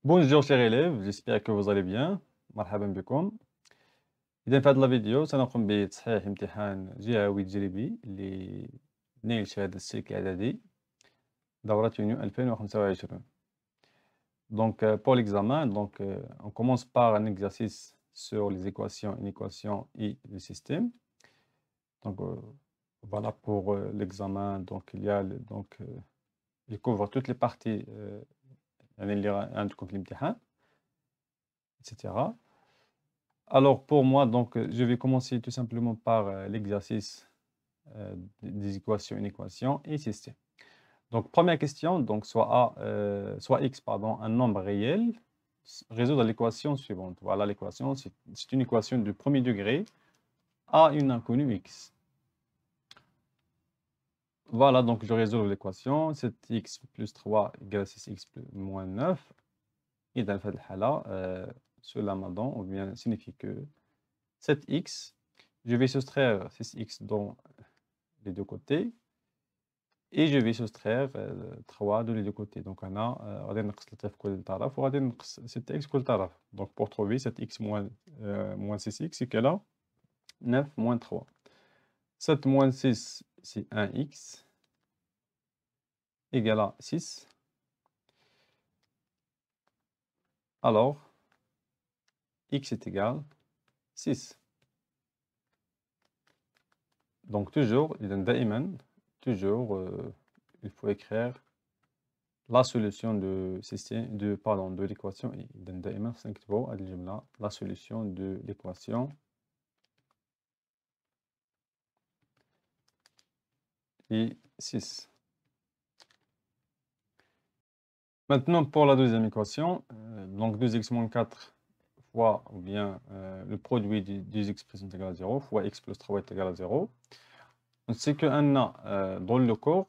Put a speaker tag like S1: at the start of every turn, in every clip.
S1: Bonjour chers élèves, j'espère que vous allez bien. مرحبا بكم. إذا في هذا الفيديو سنقوم بتصحيح امتحان جهوي تجريبي لنيل شهادة السلك الإعدادي دورة يونيو 2025. Pour l'examen, on commence par un exercice sur les équations, inéquations et le système. Donc, voilà pour l'examen. Il couvre toutes les parties اللي عندكم في الامتحان, etc. Alors pour moi, je vais commencer tout simplement par l'exercice des équations, inéquations et système. Donc première question, soit x, pardon, un nombre réel, résoudre l'équation suivante. Voilà l'équation, c'est une équation de premier degré à une inconnue x. Voilà, donc je résous l'équation, 7x plus 3 égale 6x moins 9. Et dans le cas cela ou bien signifie que 7x, je vais soustraire 6x dans les deux côtés et je vais soustraire 3 de les deux côtés. Donc on a غادي نقص 3 في كل طرف وغادي نقص 6x في كل طرف. Donc pour trouver 7x moins 6x égale à 9 moins 3. 7 moins 6, c'est 1x égale à 6. Alors, x est égal à 6. Donc toujours, il faut écrire la solution de l'équation. La solution de l'équation et 6. Maintenant, pour la deuxième équation, donc 2x moins 4 fois, ou bien le produit des expressions est égal à 0, fois x plus 3 est égal à 0. On sait que dans le cours,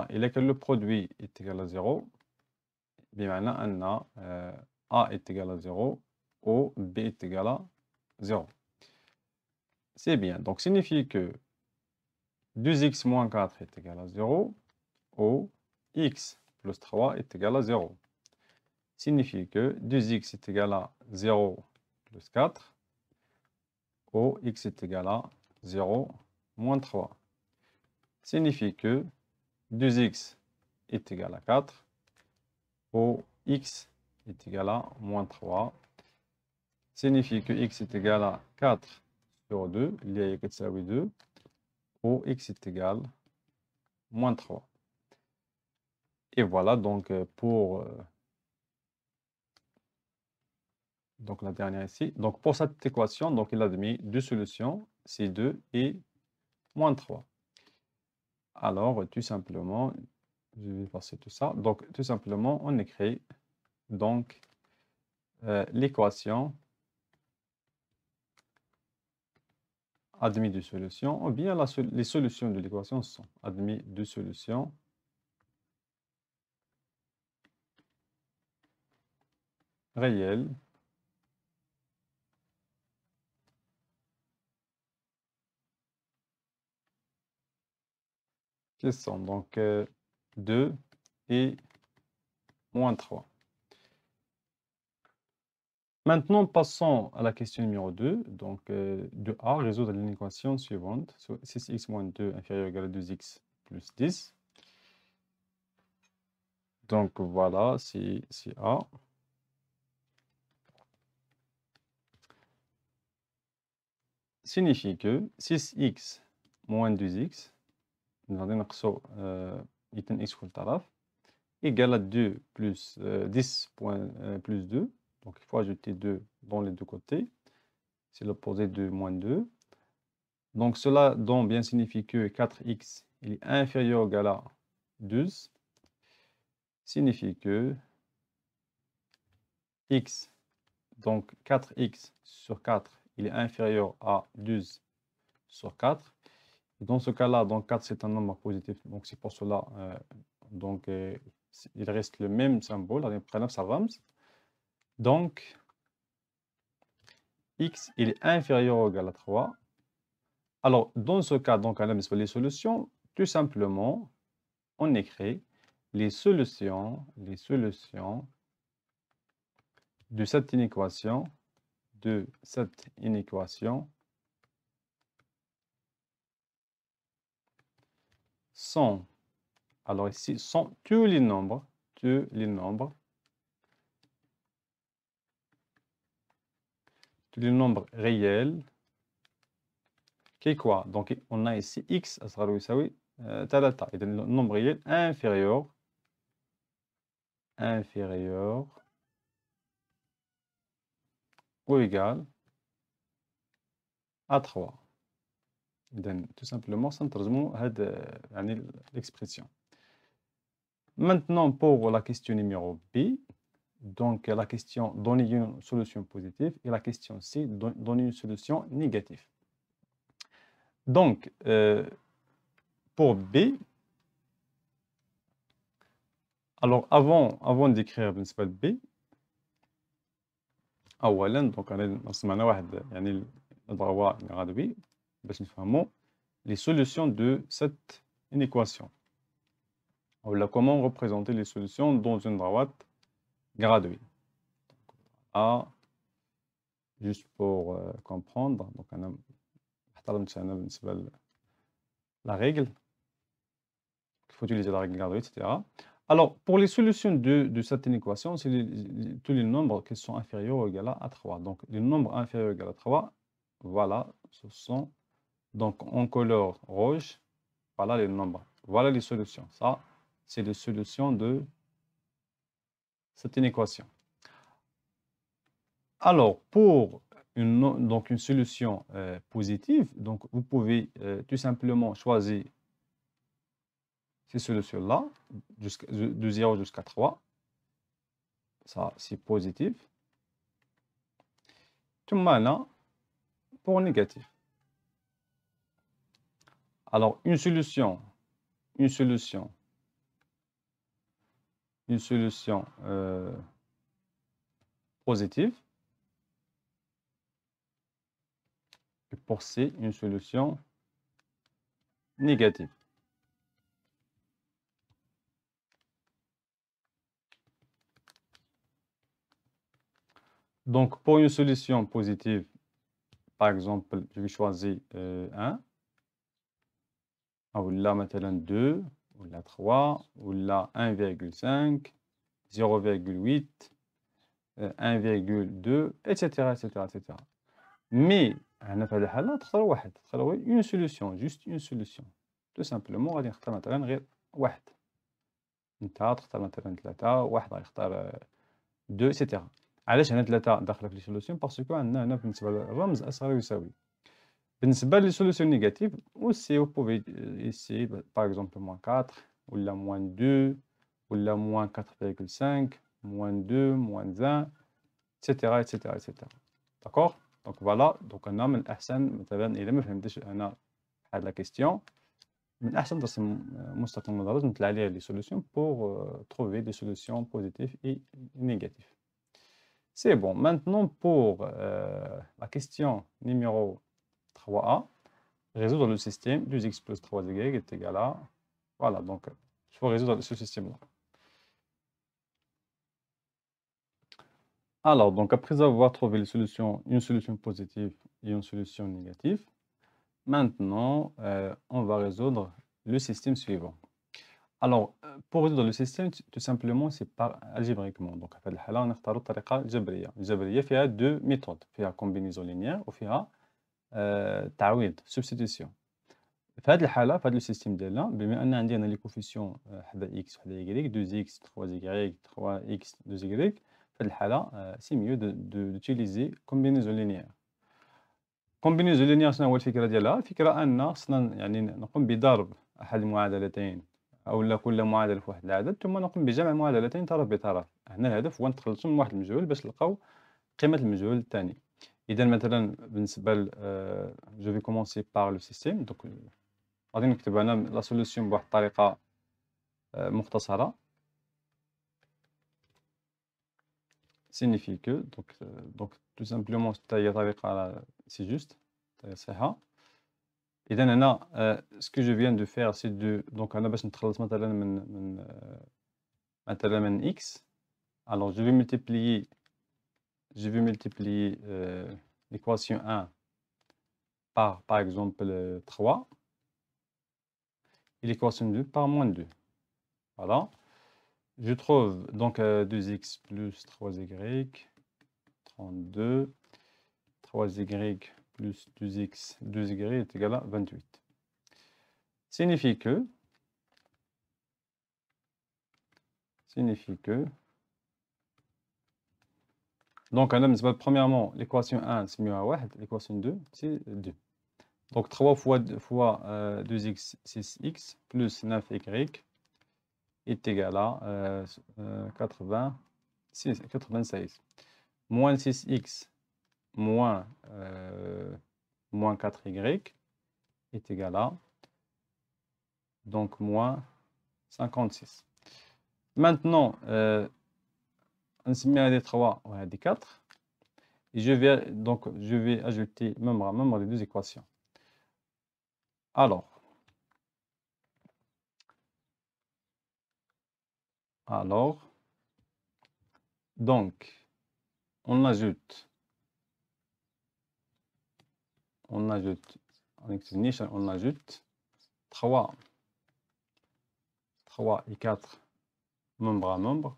S1: il est que le produit est égal à 0. بمعنى A est égal à 0 ou B est égal à 0. C'est bien. Donc, signifie que 2x moins 4 est égal à 0 ou x plus 3 est égal à 0. Signifie que 2x est égal à 0 plus 4 ou x est égal à 0 moins 3. Signifie que 2x est égal à 4 ou x est égal à moins 3. Signifie que x est égal à 4 sur 2, il y a 2, ou x est égal à moins 3. Et voilà, donc pour la dernière ici. Donc pour cette équation, donc il a mis deux solutions, C2 et moins 3. Alors, tout simplement, je vais passer tout ça. Donc, tout simplement, on écrit donc l'équation admis deux solutions, ou bien les solutions de l'équation sont admis deux solutions réelles qui sont donc 2 et moins 3. Maintenant, passons à la question numéro 2. Donc, de A, résoudre l'équation suivante. 6x moins 2 inférieur ou égal à 2x plus 10. Donc, voilà, c'est A. Signifie que 6x moins 2x, égale à 2 plus 10 plus 2. Donc, il faut ajouter 2 dans les deux côtés. C'est l'opposé de moins 2. Donc, cela bien signifie que 4x il est inférieur ou égal à 12. Signifie que x, donc 4x sur 4, il est inférieur à 12 sur 4. Et dans ce cas-là, donc 4 c'est un nombre positif. Donc, c'est pour cela, il reste le même symbole, donc, x il est inférieur ou égal à 3. Alors, dans ce cas, donc, les solutions, tout simplement, on écrit les solutions de cette inéquation, sont, alors ici, sont tous les nombres réels, qui est quoi? Donc, on a ici x, ça sera يساوي 3. Et le nombre réel inférieur ou égal à 3. Donc, tout simplement, ça nous l'expression. Maintenant, pour la question numéro B, donc la question donner une solution positive et la question C, donner une solution négative. Donc, pour B, alors avant d'écrire بالنسبة ل B, أولاً donc نرسم واحد يعني الضوء gradué باش نفهموا les solutions de cette inéquation. Voilà comment représenter les solutions dans une droite graduée. A, juste pour comprendre, donc on a la règle, il faut utiliser la règle graduée, etc. Alors, pour les solutions de cette inéquation, c'est tous les nombres qui sont inférieurs ou égaux à 3. Donc, les nombres inférieurs ou égaux à 3, voilà, ce sont, donc en couleur rouge, voilà les nombres, voilà les solutions. Ça, c'est les solutions de cette inéquation. Alors, pour une solution positive, donc vous pouvez tout simplement choisir ces solutions-là, de 0 jusqu'à 3. Ça, c'est positif. Tout maintenant, pour négatif. Alors, une solution positive. Et pour C, une solution négative. Donc, pour une solution positive, par exemple, je vais choisir 1, ou là, maintenant 2, ou là 3, ou là 1,5, 0,8, 1,2, etc., etc., etc. Mais, هنا في هذه الحالة تختار واحد، تختار une solution, juste une solution. Tout simplement غادي نختار مثلا غير واحد. انت تختار مثلا 3، واحد غيختار 2، etc. علاش هنا 3 داخله في لي سوليسيون؟ باسكو عندنا هنا بالنسبة للرمز أصغر يساوي. بالنسبة لي solution négative, aussi vous pouvez ici, par exemple, moins 4, ou là moins 2, ou là moins 4,5, moins 2, moins 1, etc., etc., etc. D'accord? Donc voilà, donc on a من الأحسن مثلا إذا ما فهمتش أنا هاد la question, من الأحسن ترسم مستطيل مدرج نطلع عليه les solutions pour trouver des solutions positives et négatives. C'est bon. Maintenant pour la question numéro 3A, résoudre le système 2x plus 3y est égal à... Voilà, donc il faut résoudre ce système-là. Alors, donc après avoir trouvé une solution positive et une solution négative, maintenant, on va résoudre le système suivant. Alors, pour résoudre le système, tout simplement, c'est par algébriquement. Donc, في هذه الحالة نختار الطريقة الجبرية. الجبرية فيها deux méthodes. فيها combinaison linéaire وفيها تعويض substitution. في هذه الحالة في هذا السيستم ديالنا بما أن عندي أنا لي كوفيسيون حدا x وحدا y 2x 3y 3x 2y في هذه الحالة سي ميو دوتيليزي combinaison linéaire. combinaison linéaire شنو هو الفكرة ديالها؟ الفكرة أن خصنا يعني نقوم بضرب أحد المعادلتين أو لا كل معادلة في واحد العدد ثم نقوم بجمع معادلتين طرف بطرف. هنا الهدف هو نتخلصوا من واحد المجهول باش نلقاو قيمة المجهول الثاني. إذا مثلا بالنسبة جو في كومونسي باغ لو سيستيم دونك غادي نكتب أنا لا سوليسيون بواحد الطريقة مختصرة. signifie que donc tout simplement هي طريقة c'est juste صحيحة. إذا هنا ce que je viens de faire c'est de donc أنا باش نتخلص مثلا من x, alors je vais multiplier je vais multiplier l'équation 1 par exemple 3 et l'équation 2 par moins 2. Voilà. Je trouve donc 2x plus 3y, 32, 3y plus 2x, 2y est égal à 28. Signifie que donc premièrement l'équation 1 c'est mieux à 1, l'équation 2 c'est 2. Donc 3 fois 2x, 6x, plus 9y est égal à 96. Moins 6x moins 4y est égal à donc moins 56. Maintenant, on se met à des 3 ou à des 4. Et je vais ajouter membre des deux équations. Alors, donc, on ajoute en extension, on ajoute 3 et 4 membre à membre,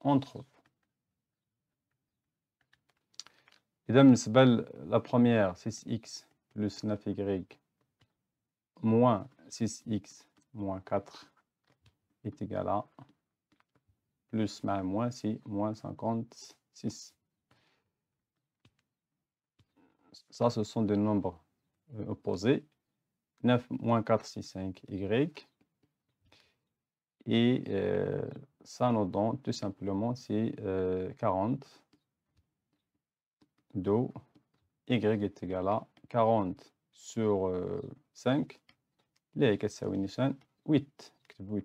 S1: entre autres. Et la première, 6x plus 9y moins 6x moins 4 est égal à plus moins, c'est moins 56. Ça, ce sont des nombres opposés. 9 moins 4, c'est 5y. Et ça nous donne tout simplement, c'est 40. Do y est égal à 40 sur 5. اللي هي كتساوي نيشان 8. نكتب 8.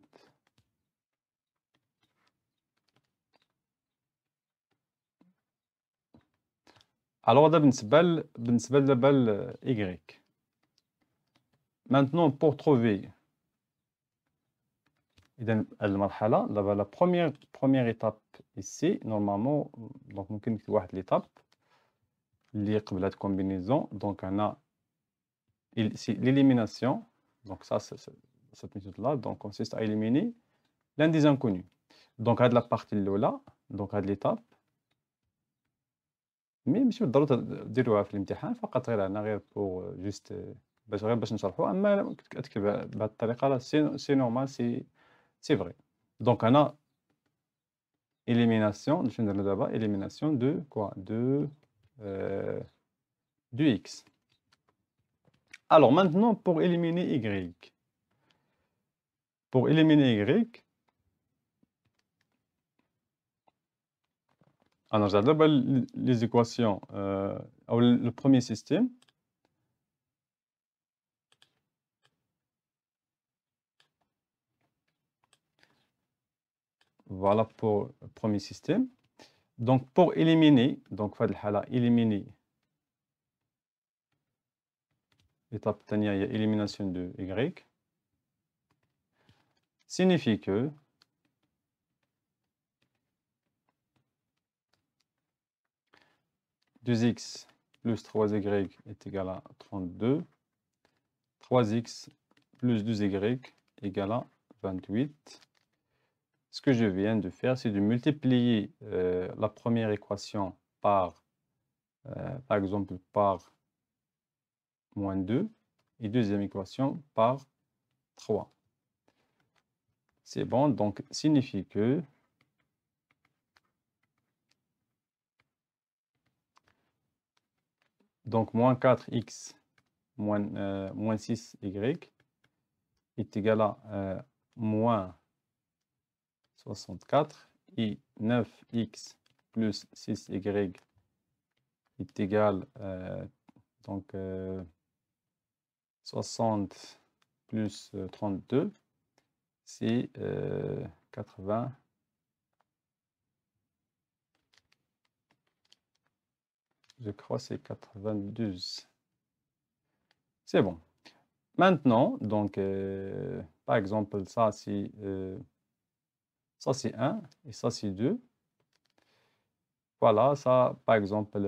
S1: Alors هذا بالنسبة دابا y. Maintenant pour trouver إذا المرحلة دابا la première étape ici normalement donc ممكن نكتب واحد l'étape اللي قبل هاد combinaison donc أنا c'est l'élimination donc ça cette méthode là donc consiste à éliminer l'un des inconnus donc هاد la partie الأولى donc هاد l'étape ماشي بالضرورة ديروها في الامتحان فقط غير أنا غير بور جوست باش نشرحو أما تكتب بهاد الطريقة راه سي نورمال سي فري دونك أنا élimination شنو ندير دابا élimination de quoi de x. Alors maintenant pour éliminer y. Pour éliminer y, alors j'ai d'abord les équations, le premier système. Voilà pour le premier système. Donc pour éliminer, donc éliminer l'étape tania, il y a élimination de y, signifie que x plus 3y est égal à 32, 3x plus 2y égale à 28. Ce que je viens de faire, c'est de multiplier la première équation par exemple, par moins 2 et deuxième équation par 3. C'est bon, donc signifie que donc moins 4x moins 6y est égal à moins 64 et 9x plus 6y est égal donc 60 plus 32 c'est 80. Je crois que c'est 92. C'est bon. Maintenant, donc, par exemple, ça c'est 1 et ça c'est 2. Voilà, ça, par exemple,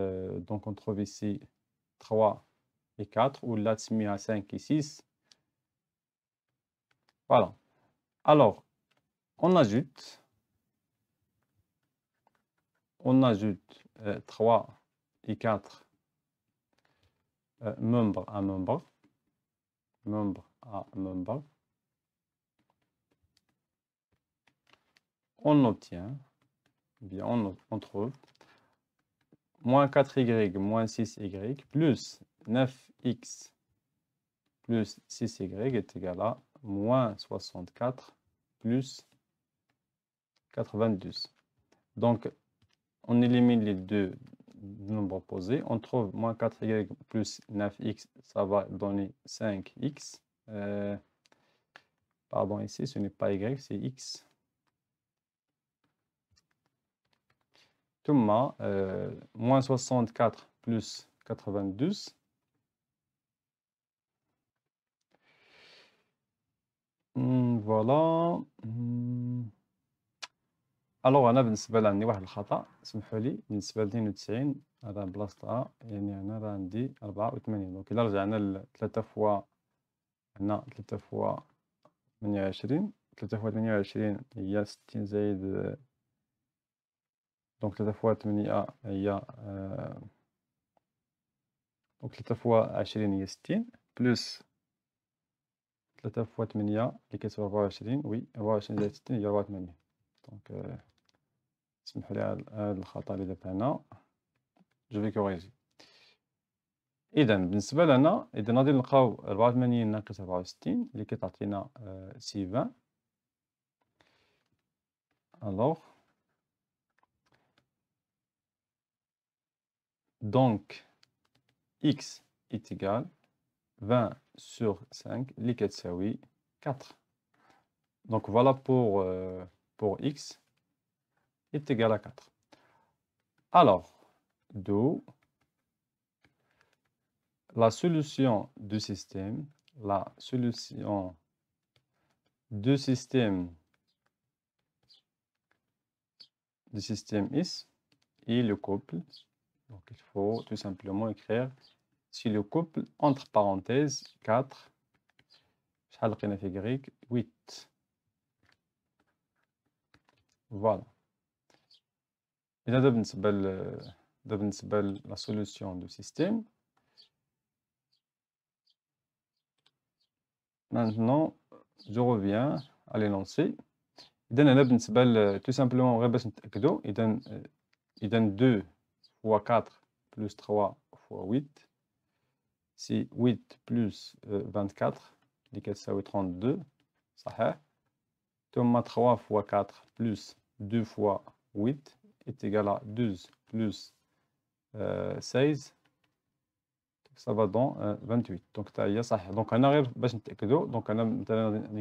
S1: donc on trouve ici 3 et 4, ou là, à 5 et 6. Voilà. Alors, on ajoute 3 et 4 membre à membre, on obtient, bien, on trouve moins 4y moins 6y plus 9x plus 6y est égal à moins 64 plus 92. Donc, on élimine les deux nombres opposés. On trouve moins 4y plus 9x, ça va donner 5x. Pardon, ici, ce n'est pas y, c'est x. Thumma, moins 64 plus 92. فوالا. الوغ انا بالنسبه لي عندي واحد الخطا، سمحوا لي، بالنسبه ل 92 هذا بلاصتها، يعني هنا راه عندي 84. دونك الا رجعنا ل 3 فوا هنا 3 فوا 28، 3 فوا 28 هي 60 زايد، دونك 3 فوا 8 هي دونك 3 فوا 20 هي 60 بلس 3 فوا 8 اللي كتساوي 24. وي 24 زائد 60 هي 84. دونك سمحوا لي على هذا الخطأ اللي درت هنا، جو في كوريجي. إذا بالنسبة لنا، إذا غادي نلقاو 84 ناقص 64 اللي كتعطينا سي 20. ألوغ دونك x est égal 20 sur 5 اللي كتساوي 4. Donc voilà pour x est égal à 4. Alors, d'où la solution du système, du système is et le couple. Donc il faut tout simplement écrire si le couple entre parenthèses 4 شحال لقينا في y 8. Voilà. Et là, بالنسبة la solution du système. Maintenant, je reviens à l'énoncé. إذا هنا بالنسبة tout simplement غير باش نتأكدو، إذا 2 fois 4 plus 3 fois 8 c'est 8 plus 24 اللي كتساوي 32 صحيح. ثم 3 fois 4 plus 2 fois 8 est égal à 12 plus 16. Ça va dans 28. Donc, ça y est, صحيح. Donc, أنا غير باش نتأكدو، donc أنا مثلا